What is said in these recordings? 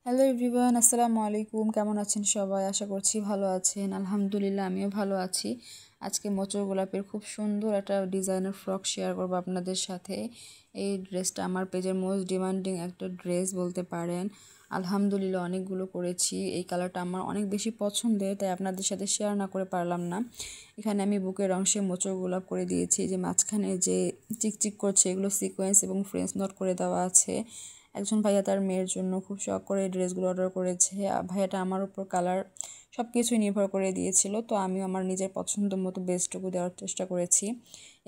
Hello everyone, আসসালামু আলাইকুম। কেমন আছেন সবাই? আশা করছি ভালো আছেন। আলহামদুলিল্লাহ, আমিও ভালো আছি। আজকে মোচড় গোলাপের খুব সুন্দর একটা ডিজাইনার ফ্রক শেয়ার করবো আপনাদের সাথে। এই ড্রেসটা আমার পেজের মোস্ট ডিমান্ডিং একটা ড্রেস বলতে পারেন। আলহামদুলিল্লাহ, অনেকগুলো করেছি। এই কালারটা আমার অনেক বেশি পছন্দের, তাই আপনাদের সাথে শেয়ার না করে পারলাম না। এখানে আমি বুকের অংশে মোচড় গোলাপ করে দিয়েছি। যে মাঝখানে যে চিকচিক করছে, এগুলো সিকোয়েন্স এবং ফ্রেঞ্চ নট করে দেওয়া আছে। একজন ভাইয়া তার মেয়ের জন্য খুব শখ করে এই ড্রেসগুলো অর্ডার করেছে। ভাইয়াটা আমার উপর কালার সব কিছুই নির্ভর করে দিয়েছিল, তো আমিও আমার নিজের পছন্দ মতো বেস্টটুকু দেওয়ার চেষ্টা করেছি।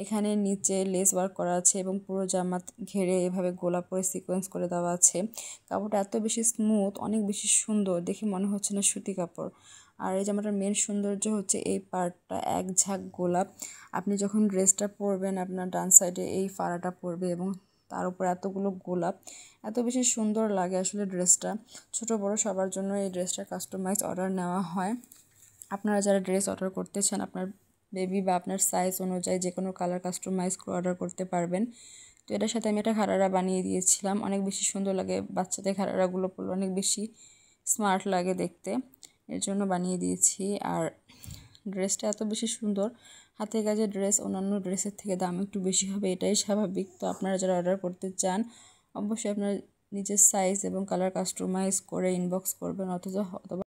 এখানে নিচে লেস ওয়ার্ক করা আছে এবং পুরো জামা ঘেরে এভাবে গোলাপ করে সিকোয়েন্স করে দেওয়া আছে। কাপড়টা এত বেশি স্মুথ, অনেক বেশি সুন্দর, দেখে মনে হচ্ছে না সুতি কাপড়। আর এই জামাটার মেন সৌন্দর্য হচ্ছে এই পার্টটা, এক ঝাঁক গোলাপ। আপনি যখন ড্রেসটা পরবেন, আপনার ডান সাইডে এই ফাড়াটা পরবে এবং তার উপর এতগুলো গোলাপ, এত বেশি সুন্দর লাগে আসলে ড্রেসটা। ছোট বড় সবার জন্য এই ড্রেসটা কাস্টমাইজ অর্ডার নেওয়া হয়। আপনারা যারা ড্রেস অর্ডার করতে চান, আপনার বেবি বা আপনার সাইজ অনুযায়ী যে কোনো কালার কাস্টমাইজ করে অর্ডার করতে পারবেন। তো এটার সাথে আমি একটা ঘাড়ারা বানিয়ে দিয়েছিলাম, অনেক বেশি সুন্দর লাগে। বাচ্চাদের ঘাড়ারাগুলো পরলে অনেক বেশি স্মার্ট লাগে দেখতে, এর জন্য বানিয়ে দিয়েছি। আর ড্রেসটা এত বেশি সুন্দর, হাতের কাজের ড্রেস অন্যান্য ড্রেসের থেকে দাম একটু বেশি হবে, এটাই স্বাভাবিক। তো আপনারা যারা অর্ডার করতে চান, অবশ্যই আপনার নিজের সাইজ এবং কালার কাস্টমাইজ করে ইনবক্স করবেন, অথবা